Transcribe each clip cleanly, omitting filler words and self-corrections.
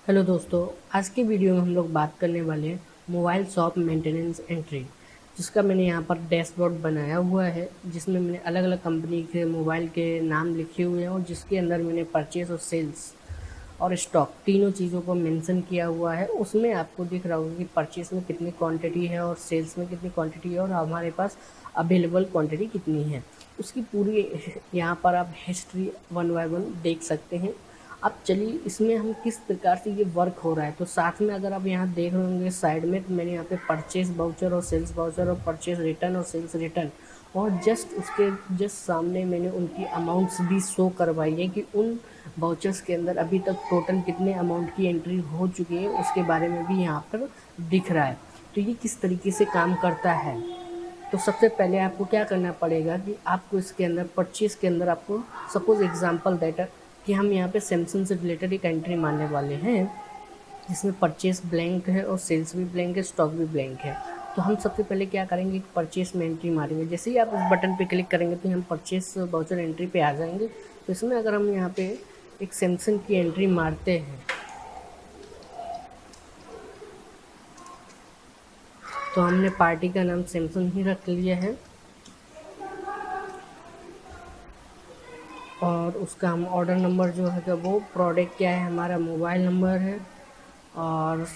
Hello दोस्तों, आज की वीडियो में हम लोग बात करने वाले हैं मोबाइल शॉप मेंटेनेंस एंट्री, जिसका मैंने यहाँ पर डैशबोर्ड बनाया हुआ है, जिसमें मैंने अलग अलग कंपनी के मोबाइल के नाम लिखे हुए हैं और जिसके अंदर मैंने परचेज और सेल्स और स्टॉक तीनों चीज़ों को मेंशन किया हुआ है। उसमें आपको दिख रहा होगा कि परचेज में कितनी क्वांटिटी है और सेल्स में कितनी क्वांटिटी है और हमारे पास अवेलेबल क्वांटिटी कितनी है, उसकी पूरी यहाँ पर आप हिस्ट्री वन बाय वन देख सकते हैं। अब चलिए इसमें हम किस प्रकार से ये वर्क हो रहा है, तो साथ में अगर आप यहाँ देख रहे होंगे साइड में, तो मैंने यहाँ पे परचेज वाउचर और सेल्स वाउचर और परचेज रिटर्न और सेल्स रिटर्न और जस्ट उसके जस्ट सामने मैंने उनकी अमाउंट्स भी शो करवाई है कि उन वाउचर्स के अंदर अभी तक टोटल कितने अमाउंट की एंट्री हो चुकी है, उसके बारे में भी यहाँ पर दिख रहा है। तो ये किस तरीके से काम करता है, तो सबसे पहले आपको क्या करना पड़ेगा कि आपको इसके अंदर परचेज के अंदर आपको सपोज एग्जांपल दैट कि हम यहाँ पे सैमसंग से रिलेटेड एक एंट्री मारने वाले हैं, जिसमें परचेज ब्लैंक है और सेल्स भी ब्लैंक है, स्टॉक भी ब्लैंक है। तो हम सबसे पहले क्या करेंगे, परचेज में एंट्री मारेंगे। जैसे ही आप इस बटन पे क्लिक करेंगे तो हम परचेज वाउचर एंट्री पे आ जाएंगे। तो इसमें अगर हम यहाँ पे एक सैमसंग की एंट्री मारते हैं तो हमने पार्टी का नाम सैमसंग ही रख लिया है और उसका हम ऑर्डर नंबर जो है वो प्रोडक्ट क्या है, हमारा मोबाइल नंबर है और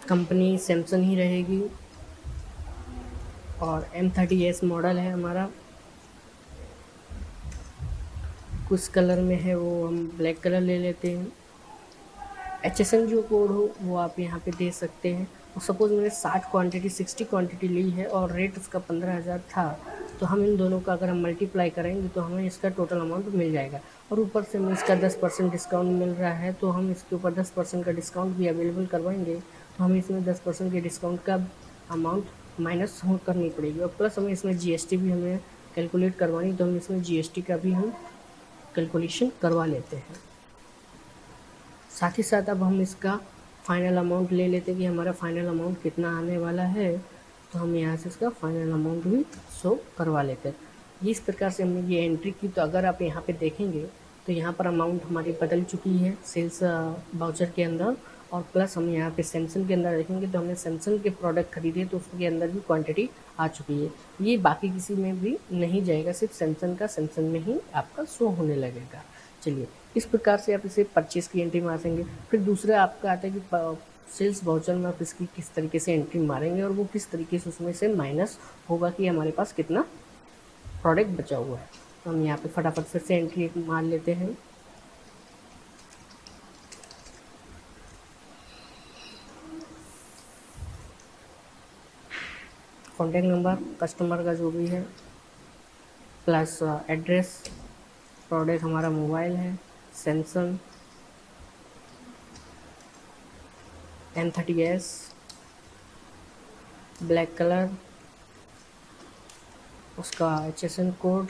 कंपनी सैमसंग ही रहेगी और M30S मॉडल है हमारा। कुछ कलर में है वो हम ब्लैक कलर ले लेते हैं। HSN जो कोड हो वो आप यहाँ पे दे सकते हैं। और सपोज़ मैंने 60 क्वांटिटी ली है और रेट उसका 15,000 था, तो हम इन दोनों का अगर हम मल्टीप्लाई करेंगे तो हमें इसका टोटल अमाउंट मिल जाएगा। और ऊपर से हमें इसका 10% डिस्काउंट मिल रहा है, तो हम इसके ऊपर 10% का डिस्काउंट भी अवेलेबल करवाएंगे। तो हमें इसमें 10% के डिस्काउंट का अमाउंट माइनस करनी पड़ेगी और प्लस हमें इसमें GST भी हमें कैलकुलेट करवानी, तो हम इसमें GST का भी हम कैलकुलेशन करवा लेते हैं। साथ ही साथ अब हम इसका फाइनल अमाउंट ले लेते हैं कि हमारा फाइनल अमाउंट कितना आने वाला है, तो हम यहाँ से इसका फाइनल अमाउंट भी शो करवा लेते हैं। इस प्रकार से हमने ये एंट्री की। तो अगर आप यहाँ पे देखेंगे तो यहाँ पर अमाउंट हमारी बदल चुकी है सेल्स वाउचर के अंदर, और प्लस हम यहाँ पे सैमसंग के अंदर देखेंगे तो हमने सैमसंग के प्रोडक्ट खरीदे तो उसके अंदर भी क्वांटिटी आ चुकी है। ये बाकी किसी में भी नहीं जाएगा, सिर्फ सैमसंग का सैमसंग में ही आपका शो होने लगेगा। चलिए इस प्रकार से आप इसे परचेज की एंट्री मारेंगे। फिर दूसरा आपका आता है कि सेल्स वाउचर में आप इसकी किस तरीके से एंट्री मारेंगे और वो किस तरीके से उसमें से माइनस होगा कि हमारे पास कितना प्रोडक्ट बचा हुआ है। तो हम यहाँ पे फटाफट फिर से एंट्री मार लेते हैं। कॉन्टैक्ट नंबर कस्टमर का जो भी है, प्लस एड्रेस, प्रोडक्ट हमारा मोबाइल है सैमसंग M30S ब्लैक कलर, उसका HSN कोड।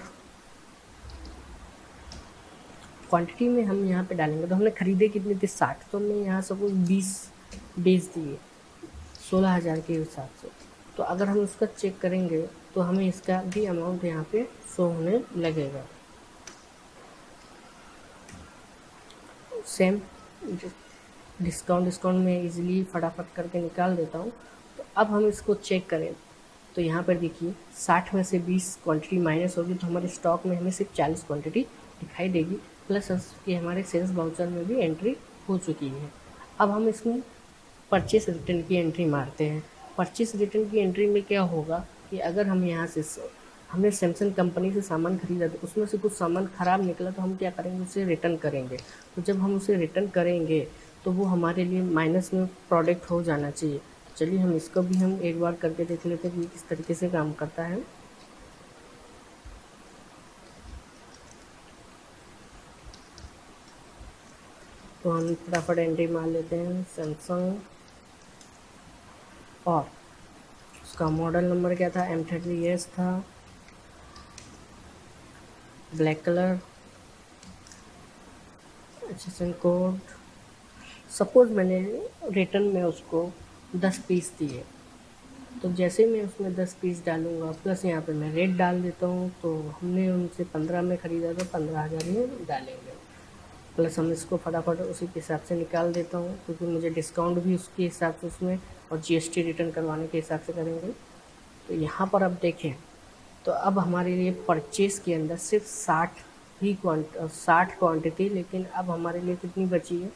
क्वांटिटी में हम यहाँ पे डालेंगे तो हमने खरीदे कितने थे 60, तो हमने यहाँ सपोज 20 बेच दिए 16,000 के हिसाब से। तो अगर हम उसका चेक करेंगे तो हमें इसका भी अमाउंट यहाँ पे शो होने लगेगा। सेम डिस्काउंट में इजीली फटाफट करके निकाल देता हूँ। तो अब हम इसको चेक करें तो यहाँ पर देखिए 60 में से 20 क्वांटिटी माइनस होगी, तो हमारे स्टॉक में हमें सिर्फ 40 क्वांटिटी दिखाई देगी, प्लस उसकी हमारे सेल्स वाउचर में भी एंट्री हो चुकी है। अब हम इसमें परचेस रिटर्न की एंट्री मारते हैं। परचेस रिटर्न की एंट्री में क्या होगा कि अगर हम यहाँ से हमने सैमसंग कंपनी से सामान खरीदा तो उसमें से कुछ सामान ख़राब निकला, तो हम क्या करेंगे, उसे रिटर्न करेंगे। तो जब हम उसे रिटर्न करेंगे तो वो हमारे लिए माइनस में प्रोडक्ट हो जाना चाहिए। चलिए हम इसको भी हम एक बार करके देख लेते हैं कि किस तरीके से काम करता है। तो हम फटाफट एंट्री मार लेते हैं सैमसंग और उसका मॉडल नंबर क्या था, M30S था, black colour, HSN code. Suppose मैंने रिटर्न में उसको 10 पीस दिए, तो जैसे मैं उसमें 10 पीस डालूँगा प्लस यहाँ पे मैं रेट डाल देता हूँ, तो हमने उनसे 15 में ख़रीदा तो 15,000 में डालेंगे। प्लस हम इसको फटाफट उसी के हिसाब से निकाल देता हूँ, क्योंकि मुझे डिस्काउंट भी उसके हिसाब से उसमें और जीएसटी रिटर्न करवाने के हिसाब से करेंगे। तो यहाँ पर अब देखें तो अब हमारे लिए परचेज़ के अंदर सिर्फ 60 क्वांटिटी, लेकिन अब हमारे लिए कितनी बची है,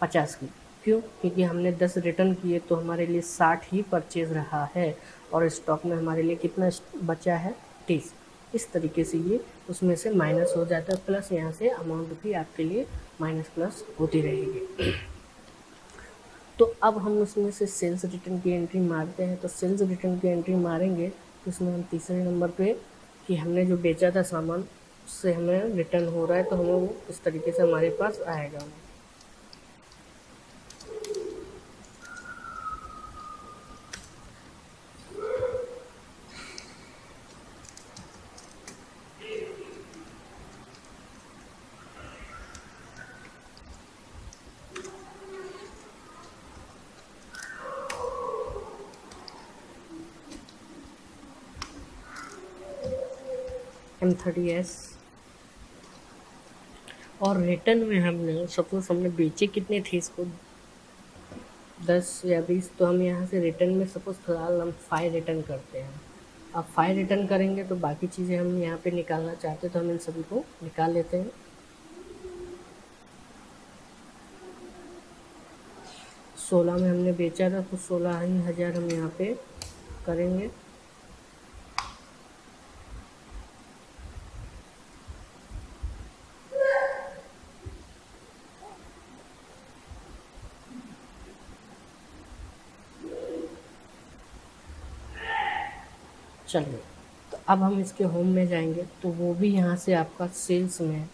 50 की। क्यों? क्योंकि हमने 10 रिटर्न किए तो हमारे लिए 60 ही परचेज़ रहा है और स्टॉक में हमारे लिए कितना बचा है, 30। इस तरीके से ये उसमें से माइनस हो जाता है, प्लस यहाँ से अमाउंट भी आपके लिए माइनस प्लस होती रहेगी। तो अब हम उसमें से सेल्स रिटर्न की एंट्री मारते हैं। तो सेल्स रिटर्न की एंट्री मारेंगे तो इसमें हम तीसरे नंबर पे कि हमने जो बेचा था सामान उससे हमें रिटर्न हो रहा है, तो हमें वो इस तरीके से हमारे पास आएगा। M30S और रिटर्न में हमने सपोज हमने बेचे कितने थे इसको, 10 या 20, तो हम यहाँ से रिटर्न में सपोज फिलहाल हम 5 रिटर्न करते हैं। अब 5 रिटर्न करेंगे तो बाकी चीज़ें हम यहाँ पे निकालना चाहते हैं तो हम इन सभी को निकाल लेते हैं। 16 में हमने बेचा था तो 16 ही हज़ार हम यहाँ पे करेंगे। चलिए, तो अब हम इसके होम में जाएंगे तो वो भी यहाँ से आपका सेल्स में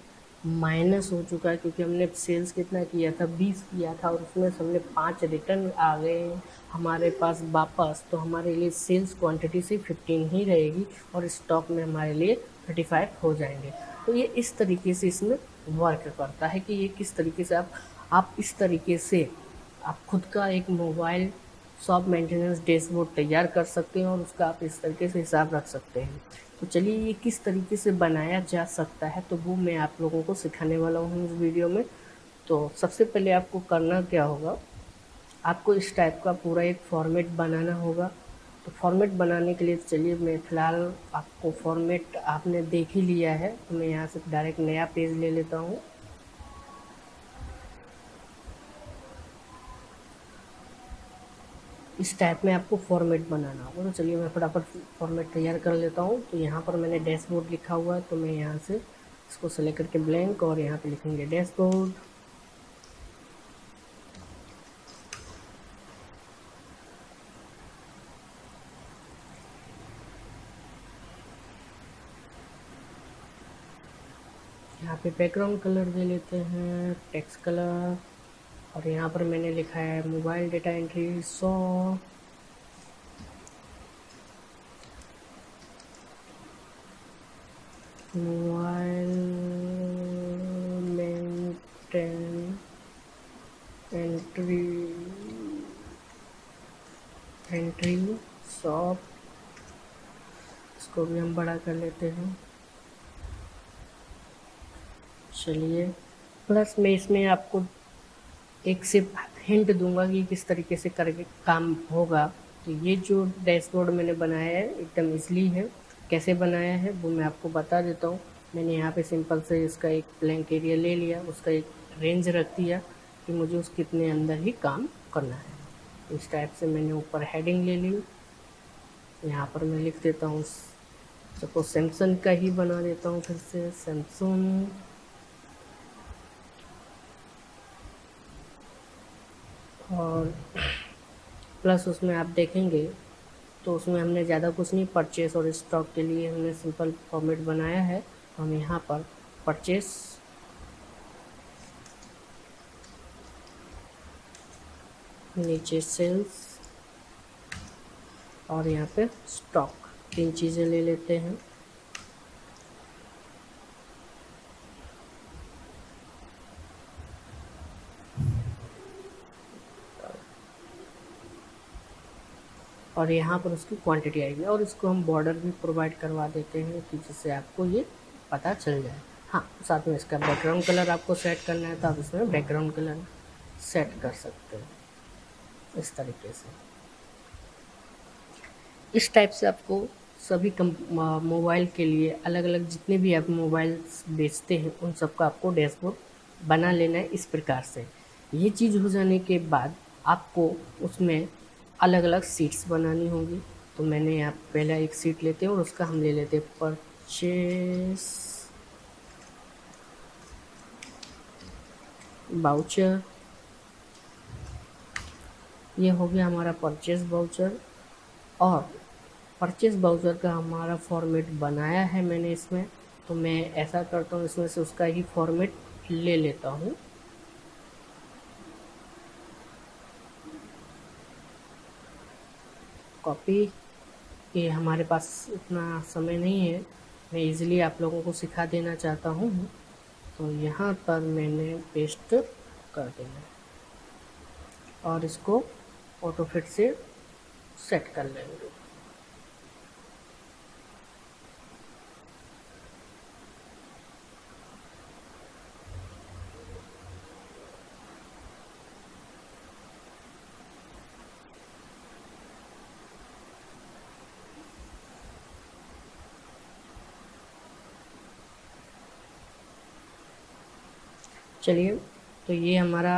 माइनस हो चुका है, क्योंकि हमने सेल्स कितना किया था, 20 किया था और उसमें से हमने 5 रिटर्न आ गए हमारे पास वापस, तो हमारे लिए सेल्स क्वांटिटी से 15 ही रहेगी और स्टॉक में हमारे लिए 35 हो जाएंगे। तो ये इस तरीके से इसमें वर्क करता है कि ये किस तरीके से आप इस तरीके से आप खुद का एक मोबाइल शॉप मेंटेनेंस डैशबोर्ड तैयार कर सकते हैं और उसका आप इस तरीके से हिसाब रख सकते हैं। तो चलिए ये किस तरीके से बनाया जा सकता है तो वो मैं आप लोगों को सिखाने वाला हूँ इस वीडियो में। तो सबसे पहले आपको करना क्या होगा, आपको इस टाइप का पूरा एक फॉर्मेट बनाना होगा। तो फॉर्मेट बनाने के लिए चलिए मैं फ़िलहाल आपको फॉर्मेट आपने देख ही लिया है, तो मैं यहाँ से डायरेक्ट नया पेज ले लेता हूँ। इस टाइप में आपको फॉर्मेट बनाना होगा। तो चलिए मैं फटाफट फॉर्मेट तैयार कर लेता हूँ। तो यहाँ पर मैंने डैशबोर्ड लिखा हुआ है, तो मैं यहाँ से इसको सेलेक्ट करके ब्लैंक और यहाँ पे लिखेंगे डैशबोर्ड। यहाँ पे बैकग्राउंड कलर दे लेते हैं टेक्स्ट कलर, और यहाँ पर मैंने लिखा है mobile data entry 100। Mobile maintain entry shop, इसको भी हम बड़ा कर लेते हैं। चलिए, प्लस मैं इसमें आपको एक सिर्फ हिंट दूंगा कि किस तरीके से करके काम होगा। तो ये जो डैशबोर्ड मैंने बनाया है एकदम ईज़िली है, कैसे बनाया है वो मैं आपको बता देता हूँ। मैंने यहाँ पे सिंपल से इसका एक ब्लैंक एरिया ले लिया, उसका एक रेंज रख दिया कि मुझे उस कितने अंदर ही काम करना है। इस टाइप से मैंने ऊपर हेडिंग ले ली, यहाँ पर मैं लिख देता हूँ सपोज सैमसंग का ही बना देता हूँ, फिर से सैमसंग। और प्लस उसमें आप देखेंगे तो उसमें हमने ज़्यादा कुछ नहीं, परचेस और स्टॉक के लिए हमने सिंपल फॉर्मेट बनाया है। तो हम यहाँ पर परचेस, नीचे सेल्स और यहाँ पे स्टॉक, 3 चीज़ें ले लेते हैं। और यहाँ पर उसकी क्वांटिटी आएगी और इसको हम बॉर्डर भी प्रोवाइड करवा देते हैं कि जिससे आपको ये पता चल जाए। हाँ, साथ में इसका बैकग्राउंड कलर आपको सेट करना है तो आप इसमें बैकग्राउंड कलर सेट कर सकते हैं इस तरीके से। इस टाइप से आपको सभी मोबाइल के लिए अलग अलग जितने भी आप मोबाइल्स बेचते हैं उन सबका आपको डैशबोर्ड बना लेना है इस प्रकार से। ये चीज़ हो जाने के बाद आपको उसमें अलग अलग सीट्स बनानी होगी। तो मैंने यहाँ पहला एक सीट लेते हैं और उसका हम ले लेते हैं परचेस वाउचर। ये हो गया हमारा परचेस वाउचर, और परचेस वाउचर का हमारा फॉर्मेट बनाया है मैंने इसमें। तो मैं ऐसा करता हूँ, इसमें से उसका ही फॉर्मेट ले लेता हूँ। कॉपी। ये हमारे पास इतना समय नहीं है, मैं इजीली आप लोगों को सिखा देना चाहता हूँ। तो यहाँ पर मैंने पेस्ट कर देना है और इसको ऑटो फिट से सेट कर लेंगे। चलिए, तो ये हमारा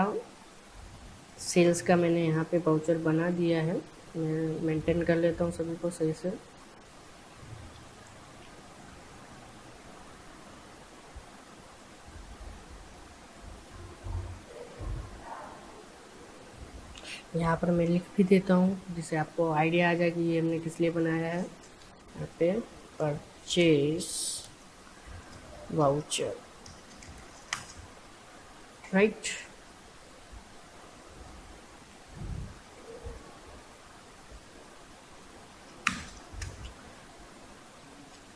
सेल्स का मैंने यहाँ पे वाउचर बना दिया है। मैं मेंटेन कर लेता हूँ सभी को सही से। यहाँ पर मैं लिख भी देता हूँ जिससे आपको आइडिया आ जाए कि ये हमने किस लिए बनाया है। यहाँ पे परचेस वाउचर, राइट।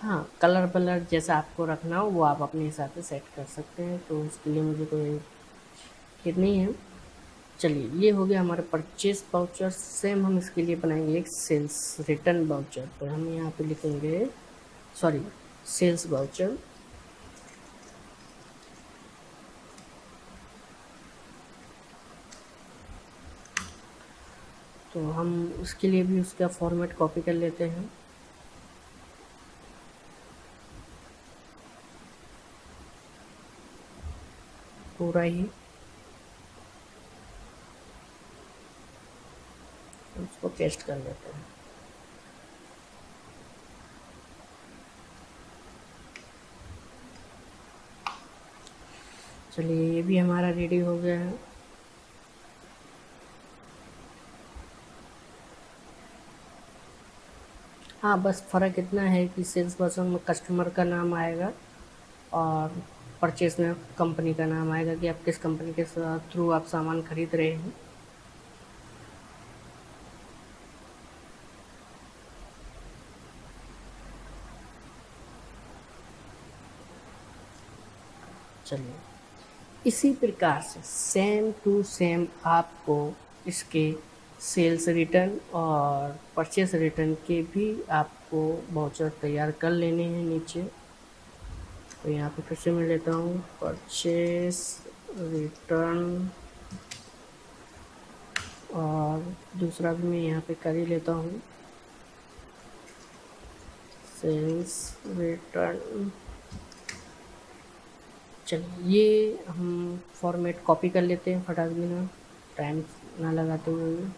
हाँ, कलर वलर जैसा आपको रखना हो वो आप अपने हिसाब से सेट कर सकते हैं, तो उसके लिए मुझे कोई फिक्र नहीं है। चलिए, ये हो गया हमारा परचेस वाउचर। सेम हम इसके लिए बनाएंगे एक सेल्स रिटर्न वाउचर। तो हम यहाँ पे लिखेंगे, सॉरी, सेल्स वाउचर। तो हम उसके लिए भी उसका फॉर्मेट कॉपी कर लेते हैं। पूरा ही उसको पेस्ट कर लेते हैं। चलिए, ये भी हमारा रेडी हो गया है। हाँ, बस फ़र्क इतना है कि सेल्स पर्सन में कस्टमर का नाम आएगा और परचेस में कंपनी का नाम आएगा कि आप किस कंपनी के थ्रू आप सामान खरीद रहे हैं। चलिए, इसी प्रकार से सेम टू सेम आपको इसके सेल्स रिटर्न और परचेस रिटर्न के भी आपको वाउचर तैयार कर लेने हैं नीचे। तो यहाँ पे फिर से मैं लेता हूँ परचेस रिटर्न, और दूसरा भी मैं यहाँ पे कर ही लेता हूँ सेल्स रिटर्न। चलिए, ये हम फॉर्मेट कॉपी कर लेते हैं फटाक देना, टाइम ना लगाते हुए।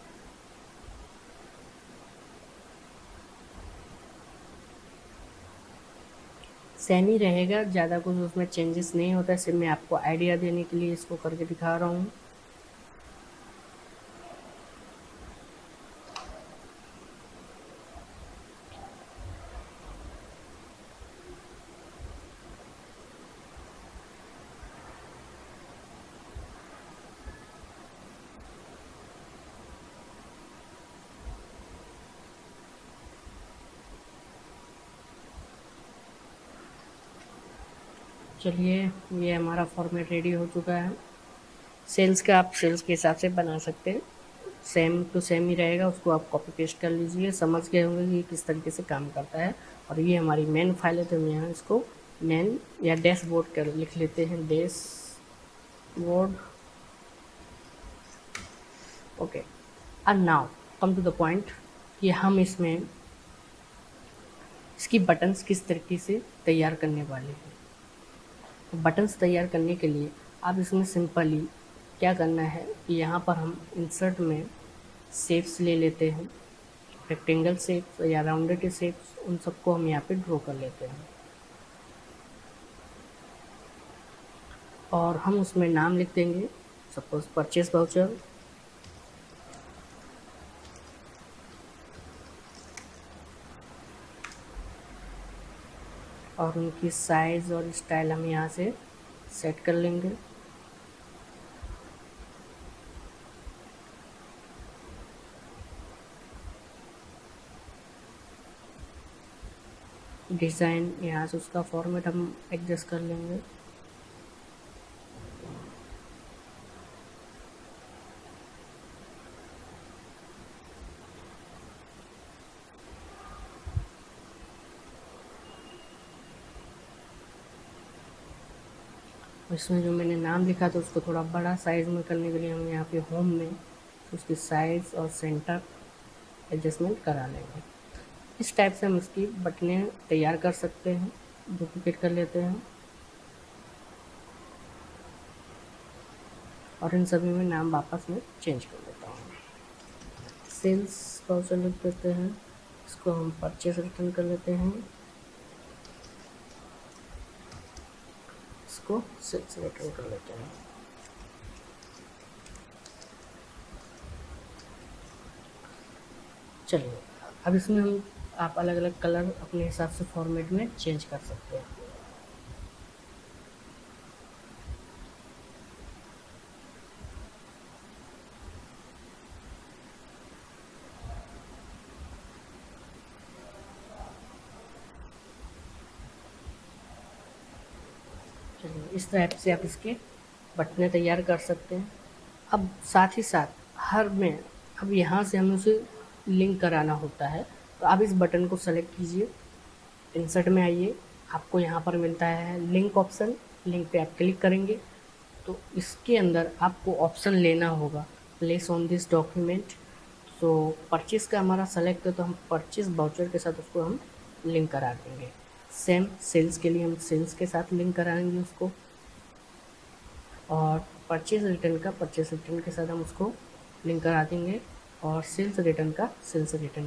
सेम ही रहेगा, ज़्यादा कुछ उसमें चेंजेस नहीं होता है, सिर्फ मैं आपको आइडिया देने के लिए इसको करके दिखा रहा हूँ। चलिए, ये हमारा फॉर्मेट रेडी हो चुका है। सेल्स का आप सेल्स के हिसाब से बना सकते हैं, सेम टू सेम ही रहेगा, उसको आप कॉपी पेस्ट कर लीजिए। समझ गए होंगे कि किस तरीके से काम करता है। और ये हमारी मेन फाइल है, तो हम यहाँ इसको नैन या डैशबोर्ड कर लिख लेते हैं, dashboard. Okay, and now come to the point कि हम इसमें इसकी बटन्स किस तरीके से तैयार करने वाले हैं। तो बटन्स तैयार करने के लिए आप इसमें सिंपली क्या करना है कि यहाँ पर हम इंसर्ट में शेप्स ले लेते हैं, रेक्टेंगल शेप्स या राउंडेड शेप्स, उन सबको हम यहाँ पे ड्रॉ कर लेते हैं और हम उसमें नाम लिख देंगे, सपोज परचेस वाउचर। और उनकी साइज़ और स्टाइल हम यहाँ से सेट कर लेंगे। डिज़ाइन यहाँ से उसका फॉर्मेट हम एडजस्ट कर लेंगे। इसमें जो मैंने नाम लिखा था उसको थोड़ा बड़ा साइज़ में करने के लिए हम यहाँ पे होम में उसकी साइज़ और सेंटर एडजस्टमेंट करा लेंगे। इस टाइप से हम इसकी बटनें तैयार कर सकते हैं। डुप्लीकेट कर लेते हैं और इन सभी में नाम वापस में चेंज कर लेता हूँ। सेल्स वाउचर लिख देते हैं, इसको हम परचेस रिटर्न कर लेते हैं, इसको सेल्स रिटर्न कर लेते हैं। चलिए, अब इसमें हम आप अलग अलग कलर अपने हिसाब से फॉर्मेट में चेंज कर सकते हैं। चलिए, इस टाइप से आप इसके बटनें तैयार कर सकते हैं। अब साथ ही साथ हर में अब यहाँ से हमें उसे लिंक कराना होता है। तो आप इस बटन को सेलेक्ट कीजिए, इंसर्ट में आइए, आपको यहाँ पर मिलता है लिंक ऑप्शन। लिंक पे आप क्लिक करेंगे तो इसके अंदर आपको ऑप्शन लेना होगा प्लेस ऑन दिस डॉक्यूमेंट। तो परचेज़ का हमारा सेलेक्ट है तो हम परचेज़ वाउचर के साथ उसको हम लिंक करा देंगे। सेम सेल्स के लिए हम सेल्स के साथ लिंक कराएंगे उसको, और परचेज़ रिटर्न के साथ हम उसको लिंक करा देंगे, और सेल्स रिटर्न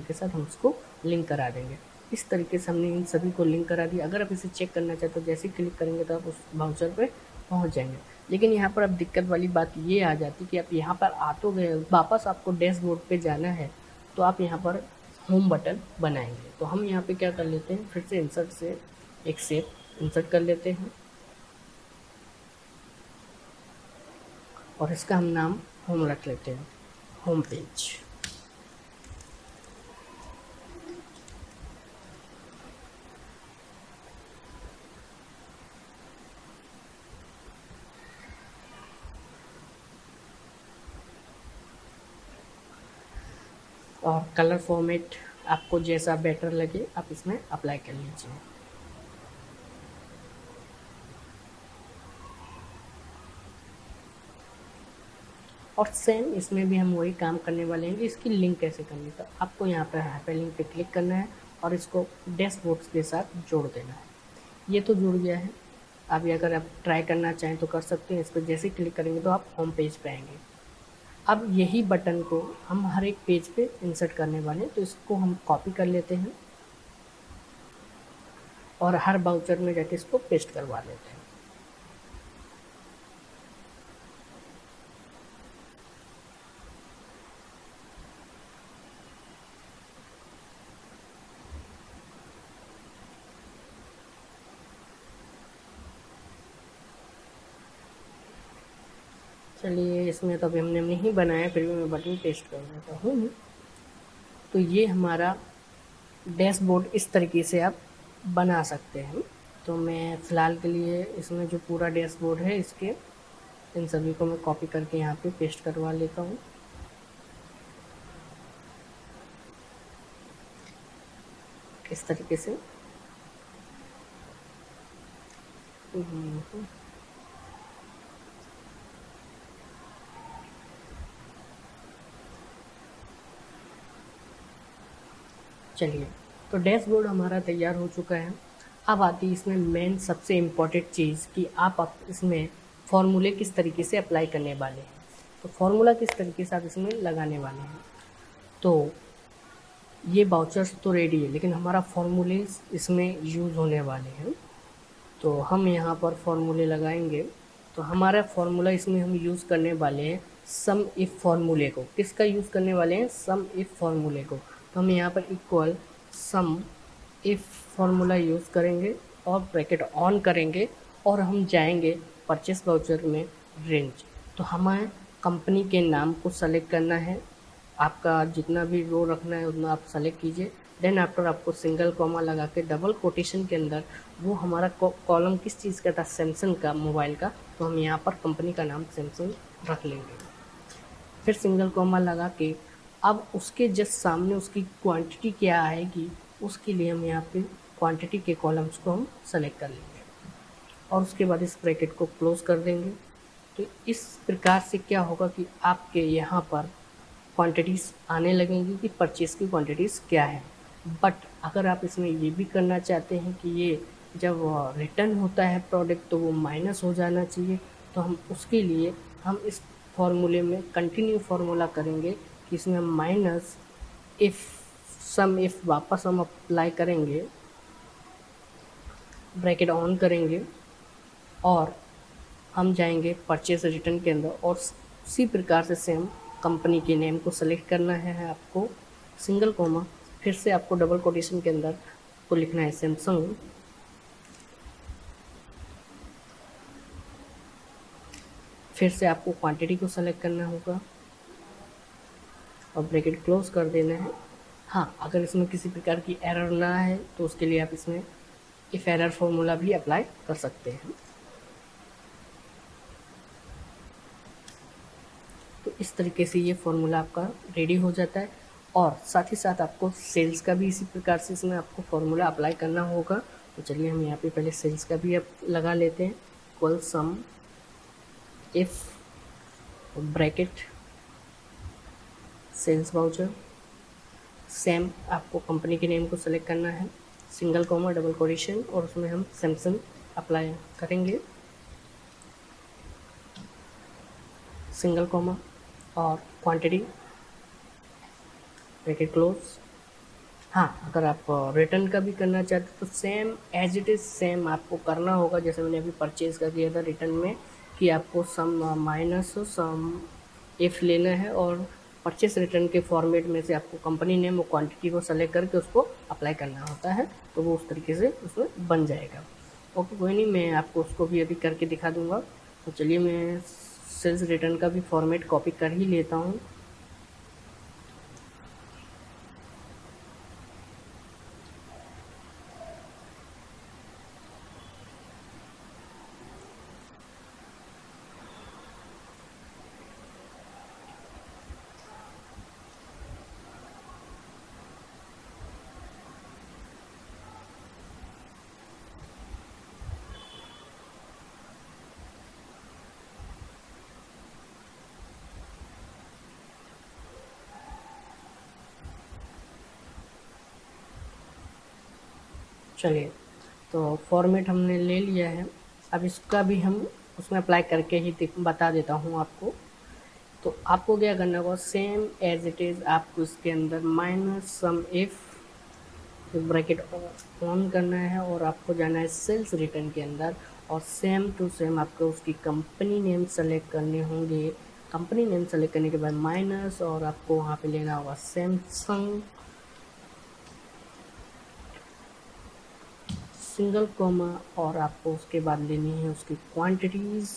के साथ हम उसको लिंक करा देंगे। इस तरीके से हमने इन सभी को लिंक करा दिया। अगर आप इसे चेक करना चाहते हो, जैसे क्लिक करेंगे तो आप उस वाउचर पे पहुंच जाएंगे। लेकिन यहाँ पर अब दिक्कत वाली बात ये आ जाती कि आप यहाँ पर आ तो गए, वापस आपको डैशबोर्ड पे जाना है तो आप यहाँ पर होम बटन बनाएंगे। तो हम यहाँ पे क्या कर लेते हैं, फिर से इंसर्ट से एक शेप इंसर्ट कर लेते हैं और इसका हम नाम होम रख लेते हैं, होम पेज। और कलर फॉर्मेट आपको जैसा बेटर लगे आप इसमें अप्लाई कर लीजिए। और सेम इसमें भी हम वही काम करने वाले हैं कि इसकी लिंक कैसे करनी। तो आपको यहाँ पर हाइपर लिंक पे क्लिक करना है और इसको डैशबोर्ड के साथ जोड़ देना है। ये तो जुड़ गया है। अभी अगर आप ट्राई करना चाहें तो कर सकते हैं। इस पर जैसे क्लिक करेंगे तो आप होम पेज पे आएंगे। अब यही बटन को हम हर एक पेज पे इंसर्ट करने वाले हैं, तो इसको हम कॉपी कर लेते हैं और हर वाउचर में जाके इसको पेस्ट करवा लेते हैं। चलिए, इसमें तो अभी हमने नहीं बनाया, फिर भी मैं बटन पेस्ट कर देता हूँ। तो ये हमारा डैशबोर्ड इस तरीके से आप बना सकते हैं। तो मैं फ़िलहाल के लिए इसमें जो पूरा डैशबोर्ड है इसके इन सभी को मैं कॉपी करके यहाँ पे पेस्ट करवा लेता हूँ। इस तरीके से चलिए, तो डैशबोर्ड हमारा तैयार हो चुका है। अब आती है इसमें मेन सबसे इम्पॉर्टेंट चीज़ कि आप इसमें फॉर्मूले किस तरीके से अप्लाई करने वाले हैं। तो फॉर्मूला किस तरीके से आप इसमें लगाने वाले हैं। तो ये बाउचर्स तो रेडी है, लेकिन हमारा फॉर्मूले इसमें यूज़ होने वाले हैं। तो हम यहाँ पर फॉर्मूले लगाएंगे। तो हमारा फॉर्मूला इसमें हम यूज़ करने वाले हैं सम इफ़ फॉर्मूले को। किसका यूज़ करने वाले हैं? सम इफ़ फॉर्मूले को। तो हम यहाँ पर equal some if formula use करेंगे और ब्रैकेट ऑन करेंगे और हम जाएंगे परचेस वाउचर में रेंज। तो हमें कंपनी के नाम को सेलेक्ट करना है। आपका जितना भी रो रखना है उतना आप सेलेक्ट कीजिए। देन आफ्टर आपको सिंगल कॉमा लगा के डबल कोटेशन के अंदर वो हमारा कॉलम किस चीज़ का था? सैमसंग का, मोबाइल का। तो हम यहाँ पर कंपनी का नाम सैमसंग रख लेंगे। फिर सिंगल कॉमा लगा के अब उसके जस्ट सामने उसकी क्वांटिटी क्या आएगी उसके लिए हम यहाँ पे क्वांटिटी के कॉलम्स को हम सेलेक्ट कर लेंगे और उसके बाद इस ब्रैकेट को क्लोज कर देंगे। तो इस प्रकार से क्या होगा कि आपके यहाँ पर क्वांटिटीज़ आने लगेंगी कि परचेस की क्वांटिटीज़ क्या है। बट अगर आप इसमें ये भी करना चाहते हैं कि ये जब रिटर्न होता है प्रोडक्ट तो वो माइनस हो जाना चाहिए, तो हम उसके लिए हम इस फॉर्मूले में कंटिन्यू फार्मूला करेंगे कि इसमें हम माइनस इफ़ सम इफ़ वापस हम अप्लाई करेंगे, ब्रैकेट ऑन करेंगे और हम जाएंगे परचेस रिटर्न के अंदर और उसी प्रकार से सेम कंपनी के नेम को सेलेक्ट करना है आपको, सिंगल कॉमा, फिर से आपको डबल कोटेशन के अंदर को लिखना है सैमसंग, फिर से आपको क्वांटिटी को सेलेक्ट करना होगा और ब्रैकेट क्लोज कर देना है। हाँ, अगर इसमें किसी प्रकार की एरर ना है तो उसके लिए आप इसमें इफ एरर फॉर्मूला भी अप्लाई कर सकते हैं। तो इस तरीके से ये फॉर्मूला आपका रेडी हो जाता है और साथ ही साथ आपको सेल्स का भी इसी प्रकार से इसमें आपको फॉर्मूला अप्लाई करना होगा। तो चलिए हम यहाँ पे पहले सेल्स का भी अब लगा लेते हैं। Equal sum if bracket sales voucher, same आपको कंपनी के नेम को सेलेक्ट करना है, सिंगल कॉमा डबल कोटेशन और उसमें हम सैमसंग अप्लाई करेंगे, सिंगल कॉमा और क्वांटिटी, ब्रैकेट क्लोज। हाँ, अगर आप रिटर्न का भी करना चाहते तो same as it is same आपको करना होगा जैसे मैंने अभी परचेज़ का किया था रिटर्न में कि आपको सम माइनस सम इफ़ लेना है और परचेस रिटर्न के फॉर्मेट में से आपको कंपनी नेम और क्वांटिटी को सेलेक्ट करके उसको अप्लाई करना होता है। तो वो उस तरीके से उसमें बन जाएगा। ओके, कोई नहीं, मैं आपको उसको भी अभी करके दिखा दूँगा। तो चलिए मैं सेल्स रिटर्न का भी फॉर्मेट कॉपी कर ही लेता हूँ। चलिए, तो फॉर्मेट हमने ले लिया है। अब इसका भी हम उसमें अप्लाई करके ही बता देता हूँ आपको। तो आपको क्या करना होगा, सेम एज इट इज़ आपको इसके अंदर minus sum if bracket on करना है और आपको जाना है सेल्स रिटर्न के अंदर और सेम टू सेम आपको उसकी कंपनी नेम सेलेक्ट करने होंगे। कंपनी नेम सेलेक्ट करने के बाद माइनस और आपको वहाँ पे लेना होगा सैमसंग, सिंगल कॉमा और आपको उसके बाद लेनी है उसकी क्वांटिटीज़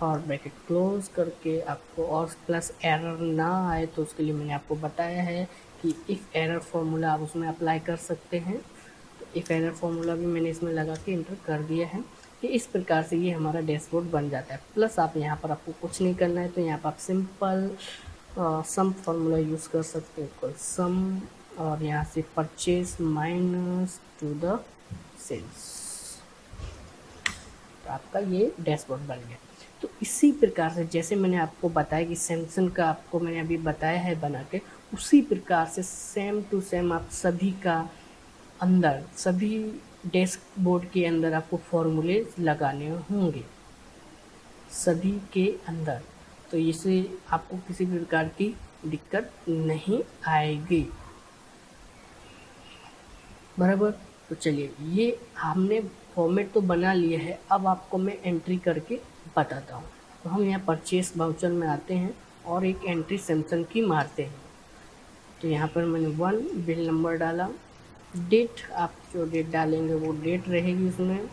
और ब्रैकेट क्लोज करके आपको और प्लस एरर ना आए तो उसके लिए मैंने आपको बताया है कि इफ़ एरर फॉर्मूला आप उसमें अप्लाई कर सकते हैं। तो इफ़ एरर फॉर्मूला भी मैंने इसमें लगा के इंटर कर दिया है कि इस प्रकार से ये हमारा डैशबोर्ड बन जाता है। प्लस आप यहाँ पर आपको कुछ नहीं करना है तो यहाँ पर आप सिंपल सम फार्मूला यूज़ कर सकते हैं, इक्वल सम और यहाँ से purchase minus to the sales. तो आपका ये डैशबोर्ड बन गया। तो इसी प्रकार से जैसे मैंने आपको बताया कि सैमसंग का आपको मैंने अभी बताया है बना के, उसी प्रकार से सेम टू सेम आप सभी का अंदर, सभी डैशबोर्ड के अंदर आपको फॉर्मूले लगाने होंगे, सभी के अंदर। तो इससे आपको किसी भी प्रकार की दिक्कत नहीं आएगी, बराबर। तो चलिए, ये हमने फॉर्मेट तो बना लिया है, अब आपको मैं एंट्री करके बताता हूँ। तो हम यहाँ परचेस वाउचर में आते हैं और एक एंट्री सैमसंग की मारते हैं। तो यहाँ पर मैंने 1 बिल नंबर डाला, डेट आप जो डेट डालेंगे वो डेट रहेगी उसमें,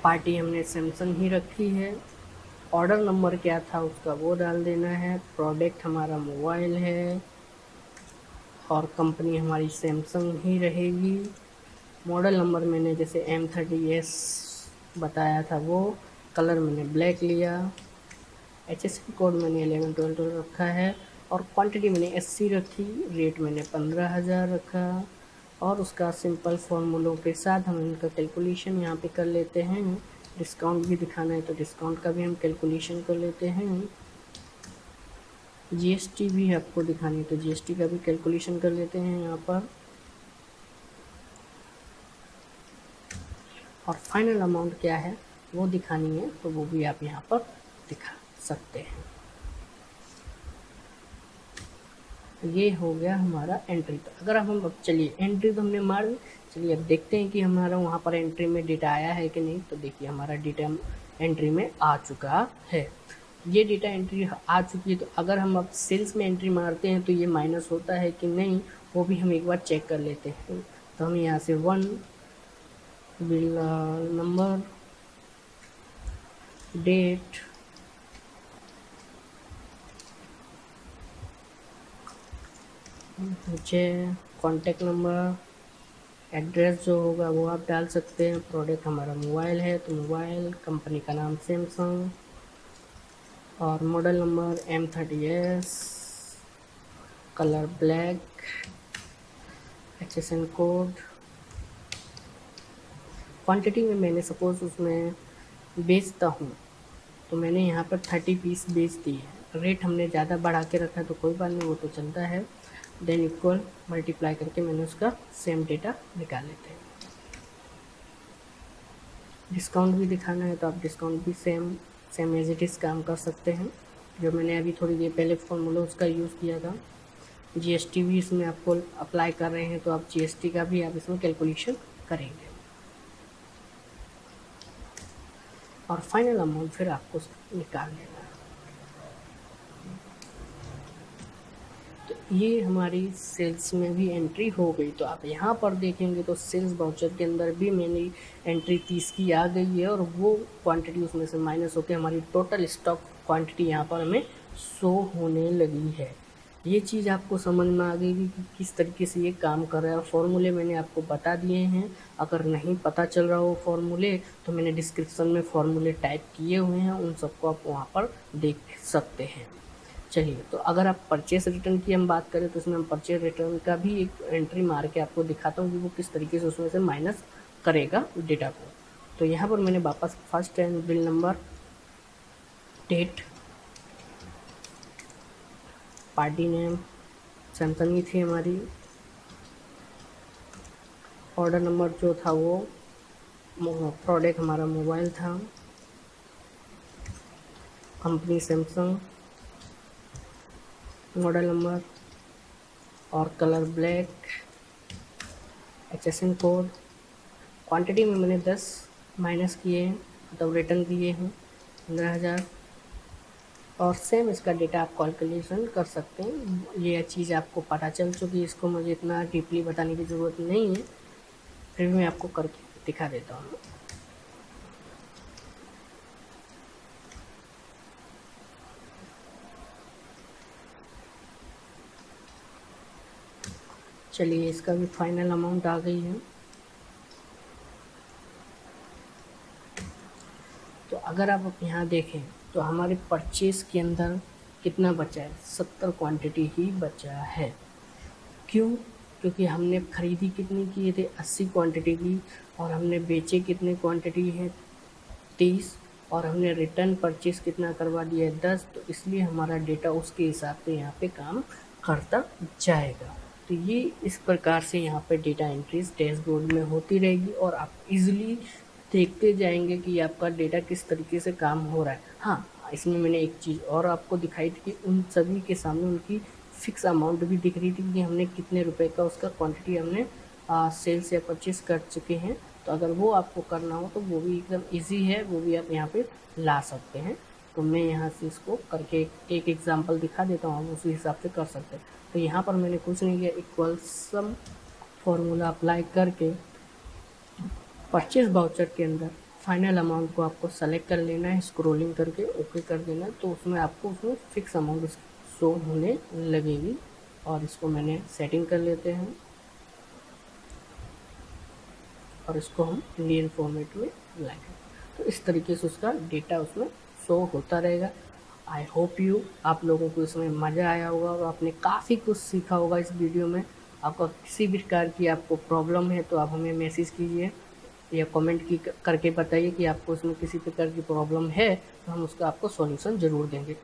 पार्टी हमने सैमसंग ही रखी है, ऑर्डर नंबर क्या था उसका वो डाल देना है, प्रोडक्ट हमारा मोबाइल है और कंपनी हमारी सैमसंग ही रहेगी। मॉडल नंबर मैंने जैसे M30S बताया था वो, कलर मैंने ब्लैक लिया, HSN कोड मैंने 1112 रखा है और क्वांटिटी मैंने 80 रखी, रेट मैंने 15,000 रखा। और उसका सिंपल फॉर्मूलों के साथ हम इनका कैलकुलेशन यहाँ पे कर लेते हैं। डिस्काउंट भी दिखाना है तो डिस्काउंट का भी हम कैलकुलेशन कर लेते हैं। GST भी आपको दिखानी है तो GST का भी कैलकुलेशन कर लेते हैं यहाँ पर। और फाइनल अमाउंट क्या है वो दिखानी है तो वो भी आप यहाँ पर दिखा सकते हैं। ये हो गया हमारा एंट्री। तो अगर अब चलिए एंट्री तो हमने मार दी, चलिए अब देखते हैं कि हमारा वहाँ पर एंट्री में डेटा आया है कि नहीं। तो देखिए हमारा डेटा एंट्री में आ चुका है, ये डेटा एंट्री आ चुकी है। तो अगर हम अब सेल्स में एंट्री मारते हैं तो ये माइनस होता है कि नहीं वो भी हम एक बार चेक कर लेते हैं। तो हम यहाँ से 1 बिल नंबर, डेट, नीचे कॉन्टेक्ट नंबर, एड्रेस जो होगा वो आप डाल सकते हैं। प्रोडक्ट हमारा मोबाइल है तो मोबाइल, कंपनी का नाम सैमसंग और model number M30S, colour black, HSN code. Quantity में मैंने सपोज उसमें बेचता हूँ तो मैंने यहाँ पर 30 पीस बेच दिए। रेट हमने ज़्यादा बढ़ा के रखा है तो कोई बात नहीं, वो तो चलता है। देन इक्वल मल्टीप्लाई करके मैंने उसका सेम डेटा निकाल लेते हैं। डिस्काउंट भी दिखाना है तो आप डिस्काउंट भी सेम एज इट इज़ काम कर सकते हैं, जो मैंने अभी थोड़ी देर पहले फॉर्मूला उसका यूज़ किया था। GST भी इसमें आपको अप्लाई कर रहे हैं तो आप GST का भी आप इसमें कैलकुलेशन करेंगे और फाइनल अमाउंट फिर आपको निकाल लेना है। तो ये हमारी सेल्स में भी एंट्री हो गई। तो आप यहाँ पर देखेंगे तो सेल्स वाउचर के अंदर भी मेरी एंट्री 30 की आ गई है और वो क्वांटिटी उसमें से माइनस होकर हमारी टोटल स्टॉक क्वांटिटी यहाँ पर हमें शो होने लगी है। ये चीज़ आपको समझ में आ गई कि किस तरीके से ये काम कर रहा है। और फॉर्मूले मैंने आपको बता दिए हैं, अगर नहीं पता चल रहा हो फॉर्मूले तो मैंने डिस्क्रिप्शन में फॉर्मूले टाइप किए हुए हैं, उन सबको आप वहाँ पर देख सकते हैं। चलिए, तो अगर आप परचेस रिटर्न की हम बात करें तो इसमें हम परचेस रिटर्न का भी एक एंट्री मार के आपको दिखाता हूँ कि वो किस तरीके से उसमें से माइनस करेगा डेटा को। तो यहाँ पर मैंने वापस first and bill number, date, party name Samsung ही थी हमारी, ऑर्डर नंबर जो था वो, प्रोडक्ट हमारा मोबाइल था, कंपनी सैमसंग, मॉडल नंबर और colour black, HSN code. Quantity में मैंने 10 माइनस किए हैं मतलब रिटर्न दिए हैं 15,000 और सेम इसका डेटा आप कैलकुलेशन कर सकते हैं। ये चीज़ आपको पता चल चुकी है, इसको मुझे इतना डीपली बताने की ज़रूरत नहीं है, फिर भी मैं आपको करके दिखा देता हूँ। चलिए, इसका भी फाइनल अमाउंट आ गई है। तो अगर आप यहाँ देखें तो हमारे परचेस के अंदर कितना बचा है, 70 क्वांटिटी ही बचा है। क्यों? क्योंकि हमने खरीदी कितनी किए थे 80 क्वांटिटी की, और हमने बेचे कितने क्वांटिटी हैं 30, और हमने रिटर्न परचेस कितना करवा दिया है 10। तो इसलिए हमारा डेटा उसके हिसाब से यहाँ पे काम करता जाएगा। तो ये इस प्रकार से यहाँ पे डेटा एंट्रीज डैशबोर्ड में होती रहेगी, और आप इजीली देखते जाएंगे कि आपका डेटा किस तरीके से काम हो रहा है। हाँ, इसमें मैंने एक चीज़ और आपको दिखाई थी कि उन सभी के सामने उनकी फिक्स अमाउंट भी दिख रही थी कि हमने कितने रुपए का उसका क्वांटिटी हमने सेल्स या परचेस कर चुके हैं। तो अगर वो आपको करना हो तो वो भी एकदम इजी है, वो भी आप यहाँ पे ला सकते हैं। तो मैं यहाँ से इसको करके एक एग्जांपल दिखा देता हूँ, उसी हिसाब से कर सकते हैं। तो यहाँ पर मैंने कुछ नहीं किया, इक्वल सम फॉर्मूला अप्लाई करके परचेस वाउचर के अंदर फाइनल अमाउंट को आपको सेलेक्ट कर लेना है, स्क्रॉलिंग करके ओके कर देना है। तो उसमें आपको उसमें फिक्स अमाउंट शो होने लगेगी, और इसको मैंने सेटिंग कर लेते हैं, और इसको हम इंडियन फॉर्मेट में लाएंगे। तो इस तरीके से उसका डेटा उसमें शो होता रहेगा। आई होप आप लोगों को इसमें मज़ा आया होगा और आपने काफ़ी कुछ सीखा होगा इस वीडियो में। आपका किसी भी प्रकार की आपको प्रॉब्लम है तो आप हमें मैसेज कीजिए या कमेंट की करके बताइए कि आपको इसमें किसी प्रकार की प्रॉब्लम है, तो हम उसका आपको सॉल्यूशन ज़रूर देंगे।